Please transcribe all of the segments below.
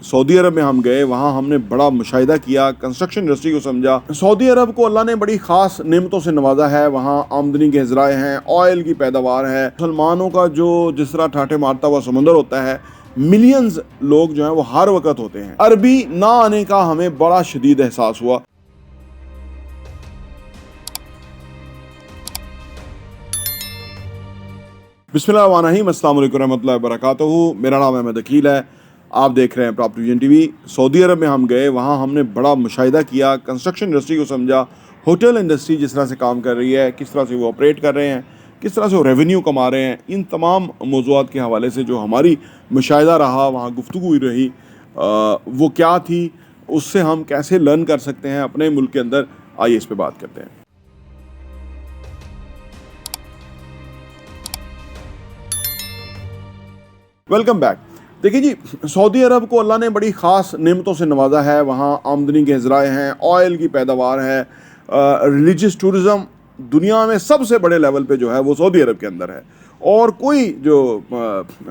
Saudi अरब में हम गए, वहाँ हमने बड़ा मुशाहिदा किया, कंस्ट्रक्शन इंडस्ट्री को समझा। सऊदी अरब को अल्लाह ने बड़ी ख़ास नेमतों से नवाजा है। वहाँ आमदनी के ज़राए हैं, ऑयल की पैदावार है। मुसलमानों का जो जिस तरह ठाठे मारता हुआ समंदर होता है, मिलियंस लोग जो हैं वो हर वक्त होते हैं। अरबी ना आने का हमें बड़ा शदीद एहसास हुआ। बिस्मिल्लाहिर्रहमानिर्रहीम, अस्सलाम वालेकुम रहमतुल्लाहि व बरकातहू। मेरा नाम अहमद अकील है, आप देख रहे हैं प्रॉपर्टी विजन टीवी। सऊदी अरब में हम गए, वहाँ हमने बड़ा मुशाहिदा किया, कंस्ट्रक्शन इंडस्ट्री को समझा, होटल इंडस्ट्री जिस तरह से काम कर रही है, किस तरह से वो ऑपरेट कर रहे हैं, किस तरह से वो रेवेन्यू कमा रहे हैं। इन तमाम मौज़ूआत के हवाले से जो हमारी मुशाहिदा रहा, वहाँ गुफ्तगू हुई रही, वो क्या थी, उससे हम कैसे लर्न कर सकते हैं अपने मुल्क के अंदर। आइए इस पर बात करते हैं। Welcome back. देखिए जी, सऊदी अरब को अल्लाह ने बड़ी ख़ास नेमतों से नवाजा है। वहाँ आमदनी के ज़राए हैं, ऑयल की पैदावार है, रिलीजियस टूरिज़म दुनिया में सबसे बड़े लेवल पे जो है वो सऊदी अरब के अंदर है। और कोई जो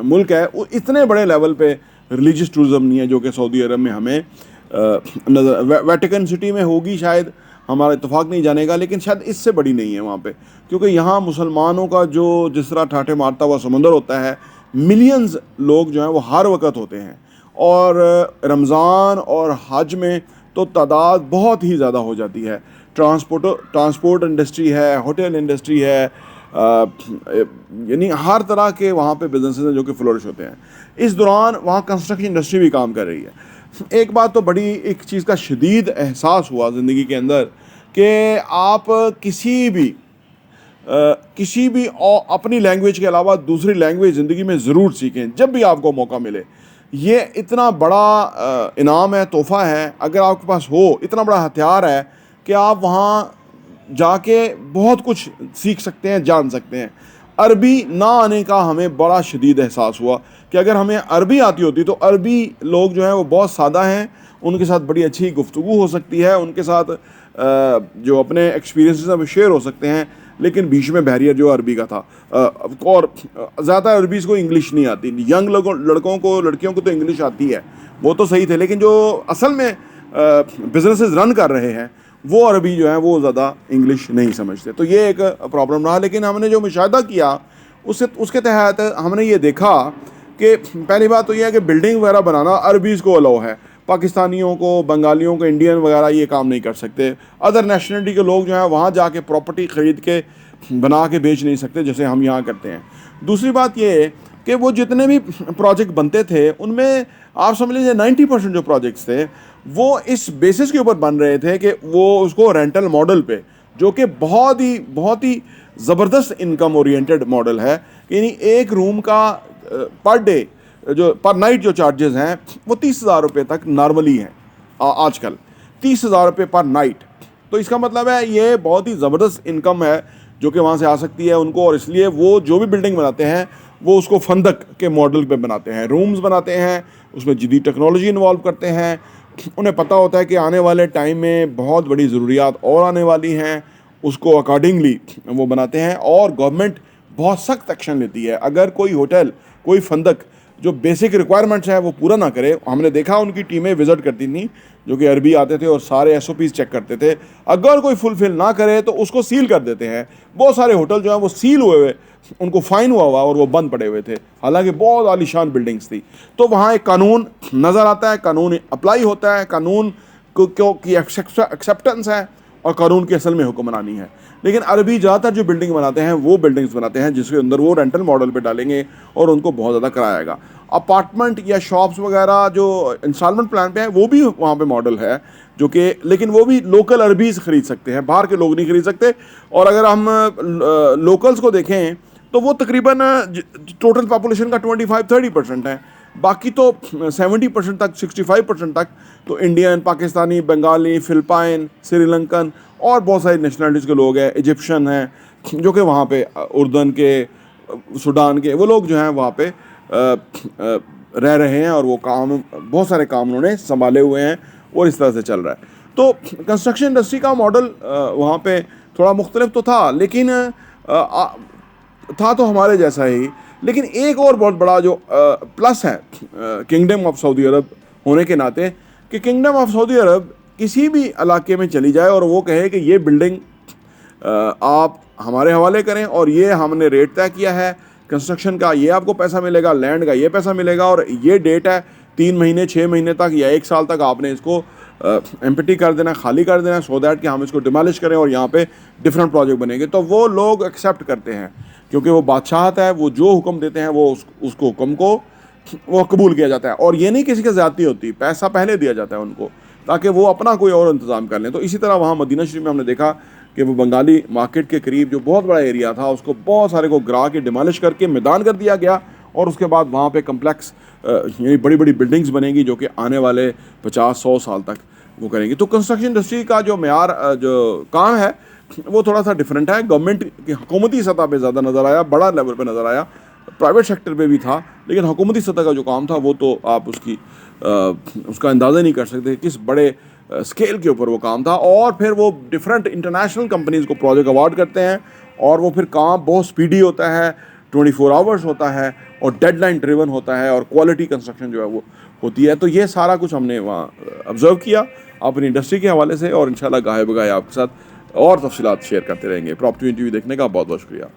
मुल्क है वो इतने बड़े लेवल पे रिलीजियस टूरिज़म नहीं है जो कि सऊदी अरब में हमें नज़र। वेटिकन सिटी में होगी शायद, हमारा इत्तेफाक नहीं जानेगा, लेकिन शायद इससे बड़ी नहीं है वहाँ पे, क्योंकि यहाँ मुसलमानों का जो जिस तरह ठाठे मारता हुआ समंदर होता है, मिलियंस लोग जो हैं वो हर वक्त होते हैं। और रमज़ान और हज में तो तादाद बहुत ही ज़्यादा हो जाती है। ट्रांसपोर्ट इंडस्ट्री है, होटल इंडस्ट्री है, यानी हर तरह के वहाँ पे बिजनेसेस हैं जो कि फ्लोरिश होते हैं। इस दौरान वहाँ कंस्ट्रक्शन इंडस्ट्री भी काम कर रही है। एक बात तो बड़ी एक चीज़ का शदीद एहसास हुआ ज़िंदगी के अंदर कि आप किसी भी अपनी लैंग्वेज के अलावा दूसरी लैंग्वेज ज़िंदगी में ज़रूर सीखें जब भी आपको मौका मिले। ये इतना बड़ा इनाम है, तोहफ़ा है, अगर आपके पास हो, इतना बड़ा हथियार है कि आप वहाँ जाके बहुत कुछ सीख सकते हैं, जान सकते हैं। अरबी ना आने का हमें बड़ा शदीद एहसास हुआ कि अगर हमें अरबी आती होती तो अरबी लोग जो हैं वो बहुत सादा हैं, उनके साथ बड़ी अच्छी गुफ्तगू हो सकती है, उनके साथ जो अपने एक्सपीरियंसेस हैं वो शेयर हो सकते हैं। लेकिन बीच में बैरियर जो अरबी का था, और ज़्यादा अरबीज़ को इंग्लिश नहीं आती। यंग लड़कियों को तो इंग्लिश आती है, वो तो सही थे, लेकिन जो असल में बिजनेसेस रन कर रहे हैं वो अरबी जो है वो ज़्यादा इंग्लिश नहीं समझते। तो ये एक प्रॉब्लम रहा। लेकिन हमने जो मुशाहिदा किया उसके तहत हमने ये देखा कि पहली बात तो यह है कि बिल्डिंग वगैरह बनाना अरबीज़ को अलाउ है, पाकिस्तानियों को, बंगालियों को, इंडियन वगैरह ये काम नहीं कर सकते। अदर नेशनलिटी के लोग जो हैं वहाँ जाके प्रॉपर्टी ख़रीद के बना के बेच नहीं सकते जैसे हम यहाँ करते हैं। दूसरी बात ये है कि वो जितने भी प्रोजेक्ट बनते थे उनमें आप समझ लीजिए 90% जो प्रोजेक्ट्स थे वो इस बेसिस के ऊपर बन रहे थे कि वो उसको रेंटल मॉडल पे, जो कि बहुत ही ज़बरदस्त इनकम ओरिएंटेड मॉडल है। यानी एक रूम का पर डे जो पर नाइट जो चार्जेस हैं वो 30,000 रुपये तक नॉर्मली हैं आजकल, 30,000 रुपये पर नाइट। तो इसका मतलब है ये बहुत ही ज़बरदस्त इनकम है जो कि वहाँ से आ सकती है उनको। और इसलिए वो जो भी बिल्डिंग बनाते हैं वो उसको फंदक के मॉडल पे बनाते हैं, रूम्स बनाते हैं, उसमें जदीद टेक्नोलॉजी इन्वॉल्व करते हैं। उन्हें पता होता है कि आने वाले टाइम में बहुत बड़ी ज़रूरियात और आने वाली हैं, उसको अकॉर्डिंगली वो बनाते हैं। और गवर्नमेंट बहुत सख्त एक्शन लेती है अगर कोई होटल, कोई फंदक जो बेसिक रिक्वायरमेंट्स हैं वो पूरा ना करे। हमने देखा उनकी टीमें विज़िट करती थी जो कि अरबी आते थे और सारे SOPs चेक करते थे। अगर कोई फुलफिल ना करे तो उसको सील कर देते हैं। बहुत सारे होटल जो हैं वो सील हुए, उनको फ़ाइन हुआ और वो बंद पड़े हुए थे, हालांकि बहुत आलीशान बिल्डिंग्स थी। तो वहाँ एक कानून नज़र आता है, कानून अप्लाई होता है, कानून की एक्सेप्टेंस है और कानून की असल में हुक्मरानी है। लेकिन अरबी ज़्यादातर जो बिल्डिंग बनाते हैं वो बिल्डिंग्स बनाते हैं जिसके अंदर वो रेंटल मॉडल पे डालेंगे और उनको बहुत ज़्यादा कराया जाएगा। अपार्टमेंट या शॉप्स वगैरह जो इंस्टॉलमेंट प्लान पे है वो भी वहाँ पे मॉडल है जो कि, लेकिन वो भी लोकल अरबीज़ ख़रीद सकते हैं, बाहर के लोग नहीं खरीद सकते। और अगर हम लोकल्स को देखें तो वो तकरीबन टोटल पॉपुलेशन का 25-30% है। बाकी तो 70% तक, 65% तक तो इंडियन, पाकिस्तानी, बंगाली, फिलिपाइन, श्रीलंकन और बहुत सारी नेशनलिटीज़ के लोग हैं, इजिप्शियन हैं जो कि वहाँ पे, उर्दन के, सूडान के, वो लोग जो हैं वहाँ पे रह रहे हैं और वो काम, बहुत सारे काम उन्होंने संभाले हुए हैं और इस तरह से चल रहा है। तो कंस्ट्रक्शन इंडस्ट्री का मॉडल वहाँ पे थोड़ा मुख्तलिफ तो था, लेकिन था तो हमारे जैसा ही। लेकिन एक और बहुत बड़ा जो प्लस है किंगडम ऑफ सऊदी अरब होने के नाते कि किंगडम ऑफ सऊदी अरब किसी भी इलाके में चली जाए और वो कहे कि ये बिल्डिंग आप हमारे हवाले करें और ये हमने रेट तय किया है कंस्ट्रक्शन का, ये आपको पैसा मिलेगा, लैंड का ये पैसा मिलेगा और ये डेट है 3 महीने 6 महीने तक या 1 साल तक आपने इसको एम्प्टी कर देना, खाली कर देना, सो दैट कि हम इसको डिमोलिश करें और यहाँ पे डिफरेंट प्रोजेक्ट बनेंगे, तो वो लोग एक्सेप्ट करते हैं क्योंकि वो बादशाहत है, वो जो हुक्म देते हैं वो उसको हुक्म को वो कबूल किया जाता है। और ये नहीं किसी की ज़्यादती होती, पैसा पहले दिया जाता है उनको ताकि वो अपना कोई और इंतज़ाम कर लें। तो इसी तरह वहाँ मदीना शरीफ में हमने देखा कि वो बंगाली मार्केट के करीब जो बहुत बड़ा एरिया था उसको बहुत सारे को गिरा के डिमोलिश करके मैदान कर दिया गया और उसके बाद वहाँ पे कम्प्लेक्स यानी बड़ी बड़ी बिल्डिंग्स बनेंगी जो कि आने वाले 50-100 साल तक वो करेंगी। तो कंस्ट्रक्शन इंडस्ट्री का जो मेयार जो काम है वो थोड़ा सा डिफरेंट है। गवर्नमेंट की हुकूमती सतह पे ज़्यादा नज़र आया, बड़ा लेवल पे नज़र आया, प्राइवेट सेक्टर पे भी था, लेकिन हुकूमती सतह का जो काम था वो तो आप उसका अंदाज़ा नहीं कर सकते किस बड़े स्केल के ऊपर वो काम था। और फिर वो डिफरेंट इंटरनेशनल कंपनीज़ को प्रोजेक्ट अवार्ड करते हैं और वो फिर काम बहुत स्पीडी होता है, 24 आवर्स होता है और डेडलाइन ड्रिवन होता है और क्वालिटी कंस्ट्रक्शन जो है वो होती है। तो ये सारा कुछ हमने वहाँ ऑब्ज़र्व किया अपनी इंडस्ट्री के हवाले से और इंशाल्लाह गाहे बगाहे आपके साथ और तफसीलात शेयर करते रहेंगे। प्रॉपर्टी इंटरव्यू देखने का बहुत बहुत शुक्रिया।